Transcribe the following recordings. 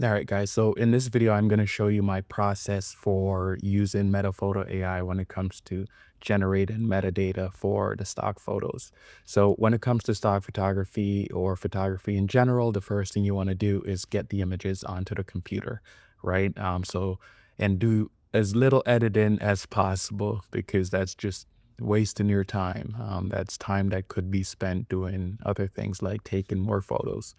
All right, guys. So in this video, I'm going to show you my process for using MetaPhoto AI when it comes to generating metadata for the stock photos. So when it comes to stock photography or photography in general, the first thing you want to do is get the images onto the computer, right? And do as little editing as possible because that's just wasting your time. That's time that could be spent doing other things like taking more photos.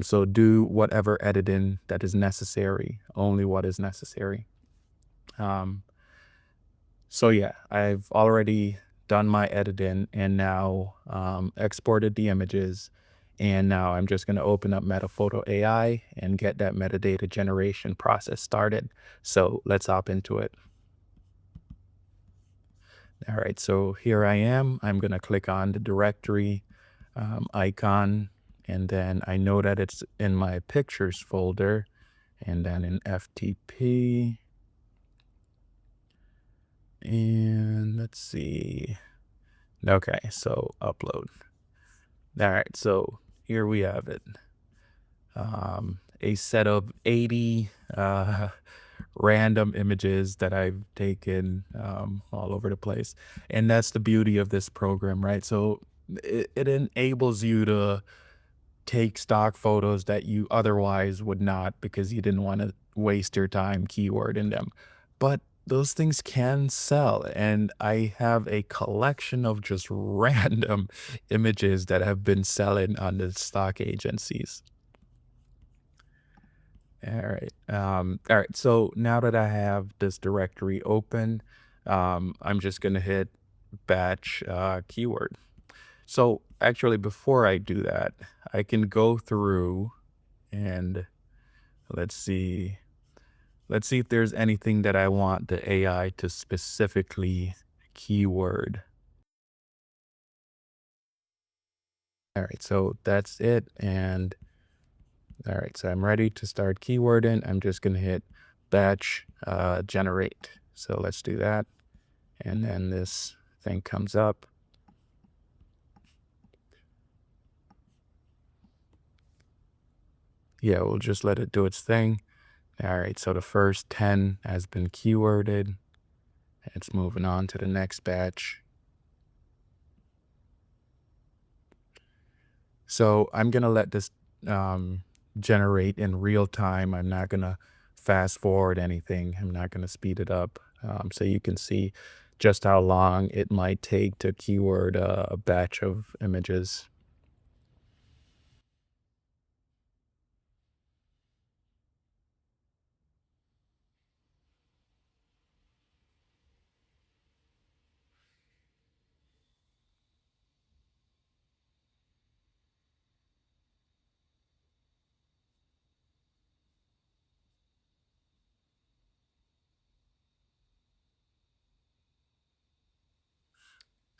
So do whatever editing that is necessary, only what is necessary. Um, so yeah, I've already done my editing and now exported the images. And now I'm just going to open up MetaPhoto AI and get that metadata generation process started. So let's hop into it. All right, so here I am. I'm going to click on the directory icon, and then I know that it's in my pictures folder, and then in FTP. And let's see. Okay, so upload. All right, so here we have it. A set of 80 random images that I've taken all over the place. And that's the beauty of this program, right? So it enables you to take stock photos that you otherwise would not because you didn't want to waste your time keyword in them. But those things can sell. And I have a collection of just random images that have been selling on the stock agencies. All right. So now that I have this directory open, I'm just going to hit batch keyword. So actually, before I do that, I can go through and let's see. Let's see if there's anything that I want the AI to specifically keyword. All right, so that's it. And all right, so I'm ready to start keywording. I'm just gonna hit batch generate. So let's do that. And then this thing comes up. Yeah, we'll just let it do its thing. All right, so the first 10 has been keyworded. It's moving on to the next batch. So I'm gonna let this generate in real time. I'm not gonna fast forward anything. I'm not gonna speed it up. So you can see just how long it might take to keyword a batch of images.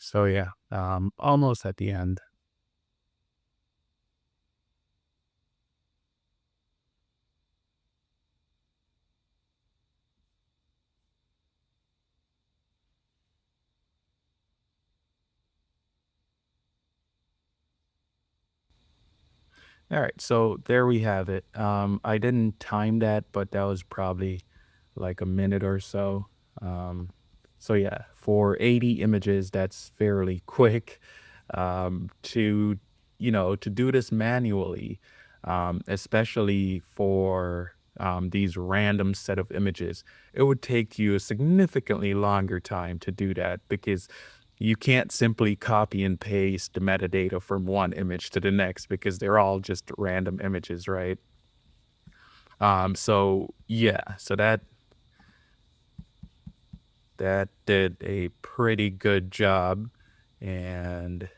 So yeah, almost at the end. All right, so there we have it. I didn't time that, but that was probably like a minute or so. Um, so yeah, for 80 images, that's fairly quick. To to do this manually, especially for these random set of images, it would take you a significantly longer time to do that because you can't simply copy and paste the metadata from one image to the next because they're all just random images, right? So yeah, so that did a pretty good job, and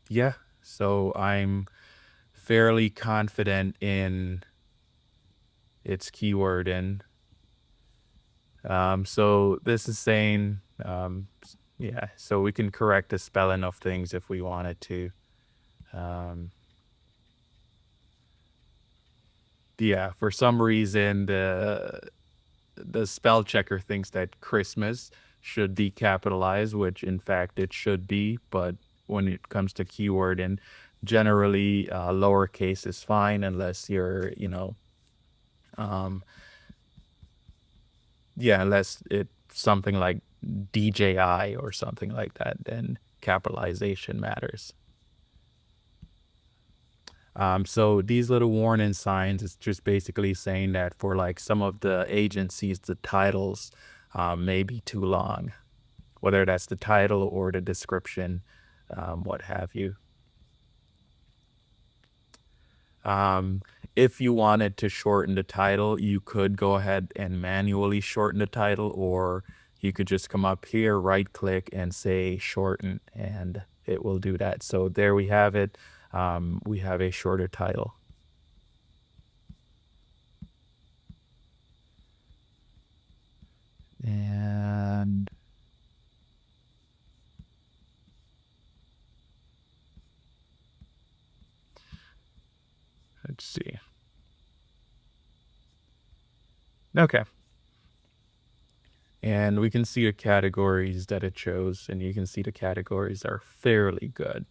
yeah, so I'm fairly confident in its keyword. And so this is saying, yeah, so we can correct the spelling of things if we wanted to. Um, yeah, for some reason, the spell checker thinks that Christmas should be capitalized, which in fact it should be, but when it comes to keyword and Generally, lowercase is fine unless you're, um, yeah, unless it's something like DJI or something like that, then capitalization matters. So these little warning signs is just basically saying that for like some of the agencies, the titles may be too long, whether that's the title or the description, what have you. Um, if you wanted to shorten the title, you could go ahead and manually shorten the title, or you could just come up here, right click, and say shorten, and it will do that. So there we have it. We have a shorter title. And let's see. Okay. And we can see the categories that it chose, and you can see the categories are fairly good.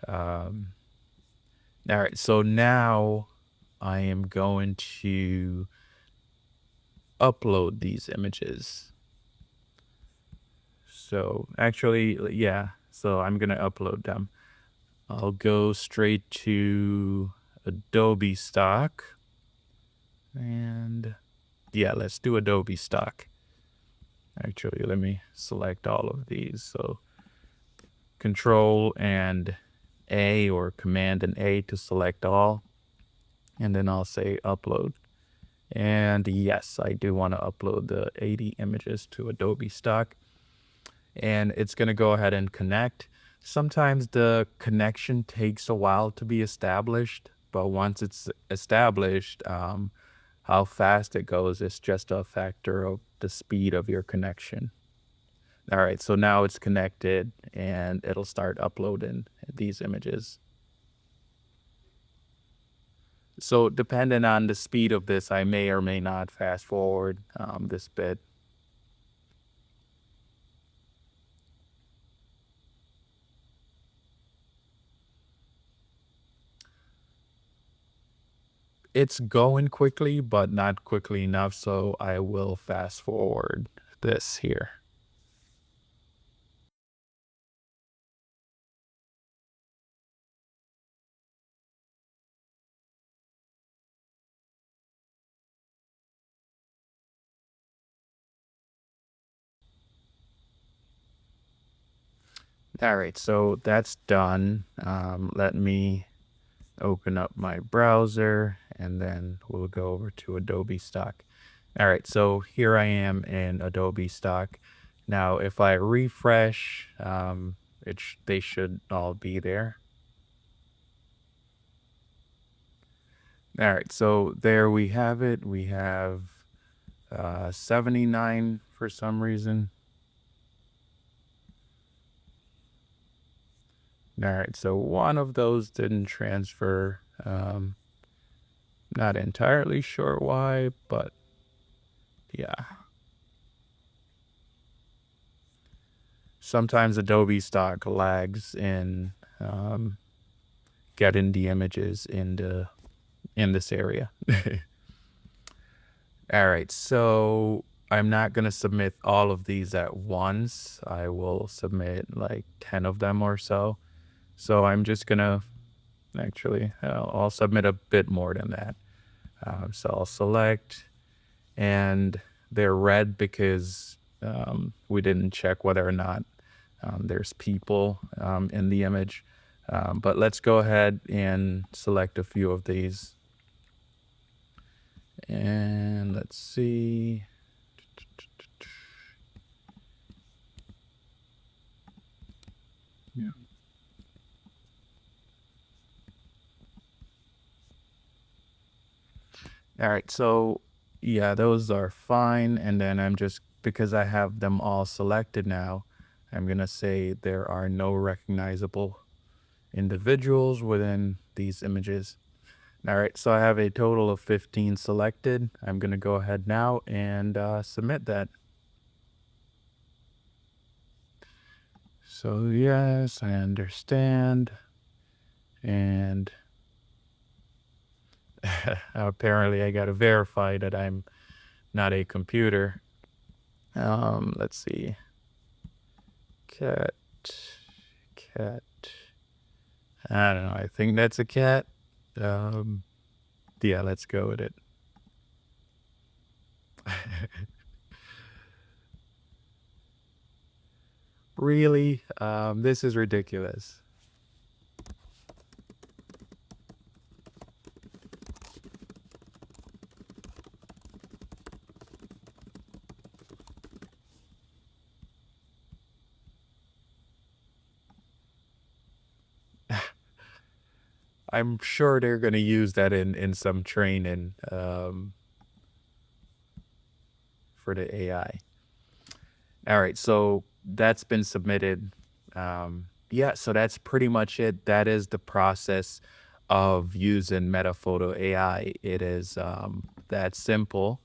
Um, all right. So now I am going to upload these images. So actually, yeah. So I'm going to upload them. I'll go straight to Adobe Stock. And yeah, let's do Adobe Stock. Actually, let me select all of these. So Control and A or Command and A to select all. And then I'll say upload. And yes, I do want to upload the 80 images to Adobe Stock. And it's going to go ahead and connect. Sometimes the connection takes a while to be established, but once it's established, how fast it goes is just a factor of the speed of your connection. All right, so now it's connected and it'll start uploading these images. So depending on the speed of this, I may or may not fast forward this bit. It's going quickly, but not quickly enough, so I will fast forward this here. All right, so that's done. Let me open up my browser and then we'll go over to Adobe Stock. All right, so here I am in Adobe Stock. Now, if I refresh, they should all be there. All right, so there we have it. We have 79 for some reason. All right, so one of those didn't transfer. Not entirely sure why, but yeah. Sometimes Adobe Stock lags in getting the images in this area. All right, so I'm not gonna submit all of these at once. I will submit like 10 of them or so. So I'm just gonna actually, I'll submit a bit more than that. So I'll select, and they're red because we didn't check whether or not there's people in the image. But let's go ahead and select a few of these. And let's see. Yeah. All right. So, yeah, those are fine. And then I'm just, because I have them all selected now, I'm going to say there are no recognizable individuals within these images. All right. So I have a total of 15 selected. I'm going to go ahead now and submit that. So, yes, I understand. And apparently I gotta verify that I'm not a computer. Let's see. Cat, cat. I don't know. I think that's a cat. Um, yeah, let's go with it. Really? This is ridiculous. I'm sure they're gonna use that in some training for the AI. All right, so that's been submitted. Yeah, so that's pretty much it. That is the process of using Metaphoto AI. It is that simple.